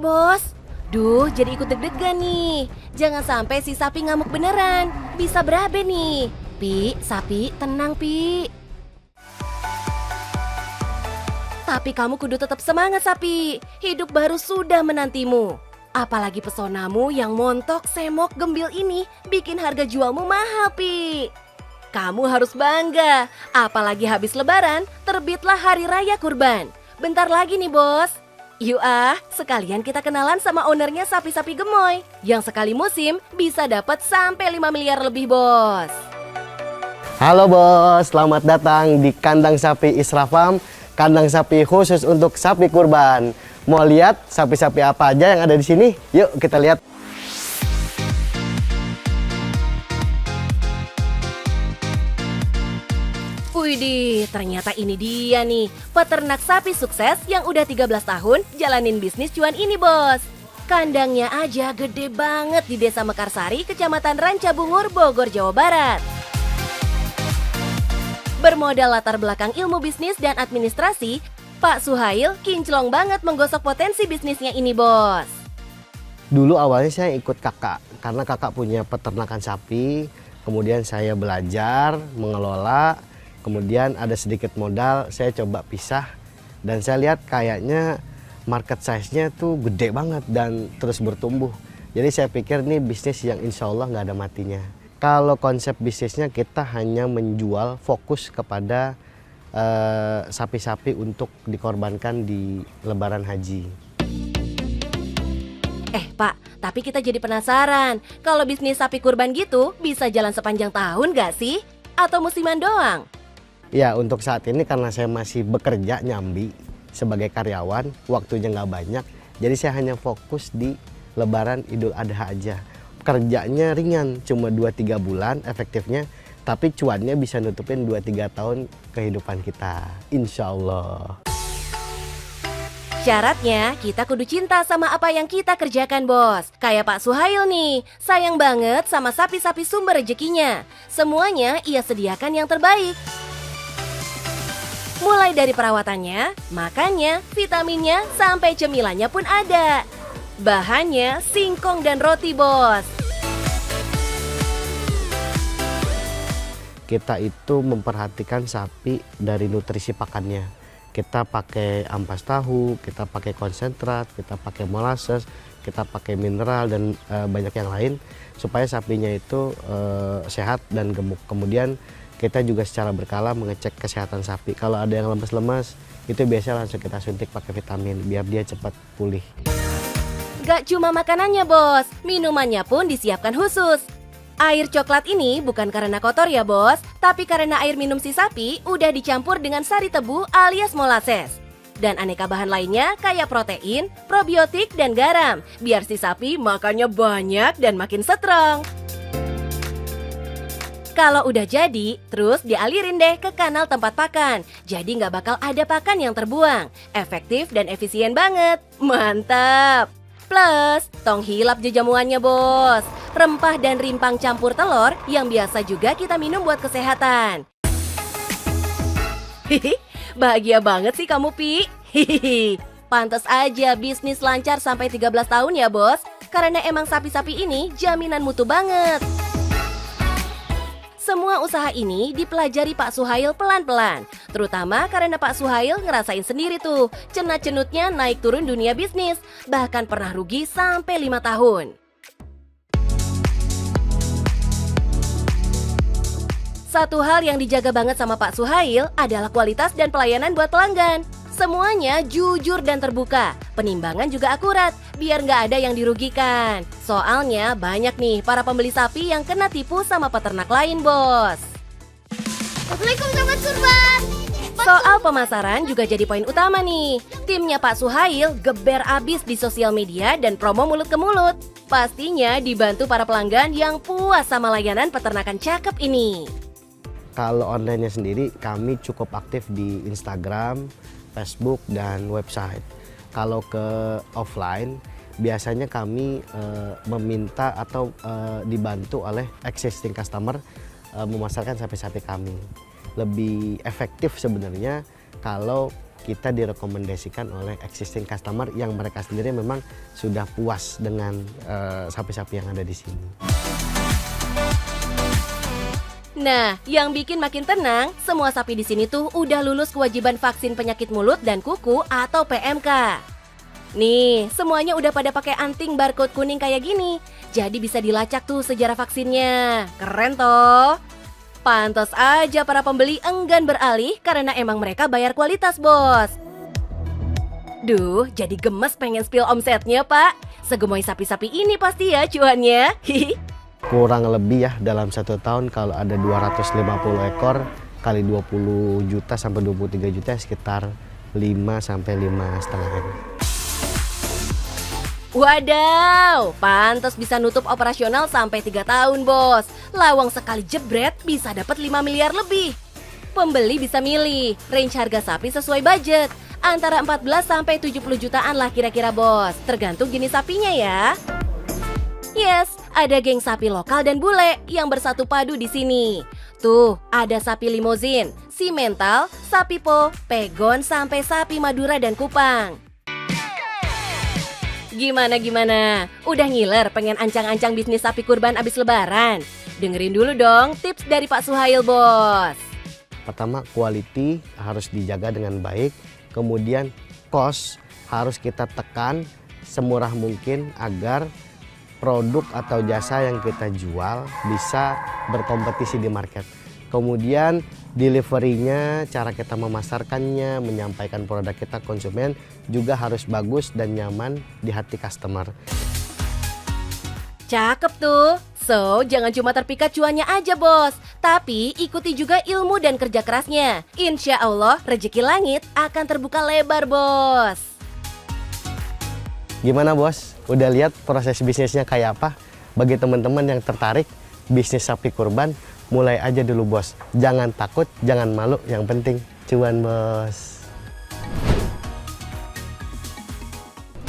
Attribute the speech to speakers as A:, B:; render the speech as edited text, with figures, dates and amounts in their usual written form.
A: bos. Duh, jadi ikut deg-degan nih. Jangan sampai si sapi ngamuk beneran. Bisa berabe nih. Pi, sapi, tenang Pi. Tapi kamu kudu tetap semangat sapi. Hidup baru sudah menantimu. Apalagi pesonamu yang montok, semok, gembil ini bikin harga jualmu mahal Pi. Kamu harus bangga. Apalagi habis lebaran, terbitlah hari raya kurban. Bentar lagi nih bos. Yuk sekalian kita kenalan sama ownernya sapi-sapi gemoy. Yang sekali musim bisa dapat sampai 5 miliar lebih bos.
B: Halo bos, selamat datang di kandang sapi Isra Farm. Kandang sapi khusus untuk sapi kurban. Mau lihat sapi-sapi apa aja yang ada di sini? Yuk kita lihat.
A: Widih, ternyata ini dia nih, peternak sapi sukses yang udah 13 tahun jalanin bisnis cuan ini bos. Kandangnya aja gede banget di Desa Mekarsari, Kecamatan Rancabungur, Bogor, Jawa Barat. Bermodal latar belakang ilmu bisnis dan administrasi, Pak Suhail kinclong banget menggosok potensi bisnisnya ini bos.
B: Dulu awalnya saya ikut kakak, karena kakak punya peternakan sapi. Kemudian saya belajar mengelola. Kemudian ada sedikit modal, saya coba pisah dan saya lihat kayaknya market size-nya tuh gede banget dan terus bertumbuh. Jadi saya pikir ini bisnis yang insya Allah nggak ada matinya. Kalau konsep bisnisnya kita hanya menjual fokus kepada sapi-sapi untuk dikorbankan di Lebaran Haji.
A: Pak, tapi kita jadi penasaran, kalau bisnis sapi kurban gitu bisa jalan sepanjang tahun nggak sih? Atau musiman doang?
B: Ya untuk saat ini karena saya masih bekerja nyambi sebagai karyawan, waktunya nggak banyak, jadi saya hanya fokus di Lebaran Idul Adha aja. Kerjanya ringan, cuma 2-3 bulan efektifnya, tapi cuannya bisa nutupin 2-3 tahun kehidupan kita, insya Allah.
A: Syaratnya kita kudu cinta sama apa yang kita kerjakan bos. Kayak Pak Suhail nih, sayang banget sama sapi-sapi sumber rezekinya. Semuanya ia sediakan yang terbaik. Mulai dari perawatannya, makannya, vitaminnya, sampai cemilannya pun ada. Bahannya singkong dan roti bos.
B: Kita itu memperhatikan sapi dari nutrisi pakannya. Kita pakai ampas tahu, kita pakai konsentrat, kita pakai molasses, kita pakai mineral dan banyak yang lain supaya sapinya itu sehat dan gemuk. Kemudian kita juga secara berkala mengecek kesehatan sapi. Kalau ada yang lemas-lemas, itu biasanya langsung kita suntik pakai vitamin biar dia cepat pulih.
A: Gak cuma makanannya bos, minumannya pun disiapkan khusus. Air coklat ini bukan karena kotor ya bos, tapi karena air minum si sapi udah dicampur dengan sari tebu alias molasses. Dan aneka bahan lainnya kayak protein, probiotik, dan garam, biar si sapi makannya banyak dan makin strong. Kalau udah jadi, terus dialirin deh ke kanal tempat pakan. Jadi nggak bakal ada pakan yang terbuang. Efektif dan efisien banget. Mantap! Plus, tong hilap jejamuannya bos. Rempah dan rimpang campur telur yang biasa juga kita minum buat kesehatan. Hihi, bahagia banget sih kamu Pi. Hihi, pantas aja bisnis lancar sampai 13 tahun ya bos. Karena emang sapi-sapi ini jaminan mutu banget. Semua usaha ini dipelajari Pak Suhail pelan-pelan. Terutama karena Pak Suhail ngerasain sendiri tuh cenat-cenutnya naik turun dunia bisnis. Bahkan pernah rugi sampai 5 tahun. Satu hal yang dijaga banget sama Pak Suhail adalah kualitas dan pelayanan buat pelanggan. Semuanya jujur dan terbuka. Penimbangan juga akurat, biar nggak ada yang dirugikan. Soalnya banyak nih para pembeli sapi yang kena tipu sama peternak lain, bos.
C: Assalamualaikum sobat kurban.
A: Soal pemasaran juga jadi poin utama nih. Timnya Pak Suhail geber abis di sosial media dan promo mulut ke mulut. Pastinya dibantu para pelanggan yang puas sama layanan peternakan cakep ini.
B: Kalau online-nya sendiri, kami cukup aktif di Instagram, Facebook, dan website. Kalau ke offline, biasanya kami meminta atau dibantu oleh existing customer memasarkan sapi-sapi kami. Lebih efektif sebenarnya kalau kita direkomendasikan oleh existing customer yang mereka sendiri memang sudah puas dengan sapi-sapi yang ada di sini.
A: Nah, yang bikin makin tenang, semua sapi di sini tuh udah lulus kewajiban vaksin penyakit mulut dan kuku atau PMK. Nih, semuanya udah pada pakai anting barcode kuning kayak gini. Jadi bisa dilacak tuh sejarah vaksinnya. Keren toh? Pantas aja para pembeli enggan beralih karena emang mereka bayar kualitas, bos. Duh, jadi gemes pengen spill omsetnya, Pak. Segemoy sapi-sapi ini pasti ya cuannya.
B: Kurang lebih ya dalam 1 tahun kalau ada 250 ekor kali 20 juta sampai 23 juta sekitar 5 sampai 5,5 M.
A: Wadaw, pantas bisa nutup operasional sampai 3 tahun, bos. Lawang sekali jebret bisa dapat 5 miliar lebih. Pembeli bisa milih range harga sapi sesuai budget. Antara 14 sampai 70 jutaan lah kira-kira, bos. Tergantung jenis sapinya ya. Yes, ada geng sapi lokal dan bule yang bersatu padu di sini. Tuh, ada sapi limousin, simental, sapi po, pegon sampai sapi Madura dan Kupang. Gimana? Udah ngiler pengen ancang-ancang bisnis sapi kurban abis lebaran? Dengerin dulu dong tips dari Pak Suhail, bos.
B: Pertama, quality harus dijaga dengan baik. Kemudian, cost harus kita tekan semurah mungkin agar produk atau jasa yang kita jual bisa berkompetisi di market. Kemudian deliverynya, cara kita memasarkannya, menyampaikan produk kita konsumen juga harus bagus dan nyaman di hati customer.
A: Cakep tuh. So, jangan cuma terpikat cuannya aja, bos. Tapi ikuti juga ilmu dan kerja kerasnya. Insya Allah, rezeki langit akan terbuka lebar, bos.
B: Gimana, bos? Udah lihat proses bisnisnya kayak apa? Bagi teman-teman yang tertarik bisnis sapi kurban, mulai aja dulu, bos. Jangan takut, jangan malu, yang penting cuan, bos.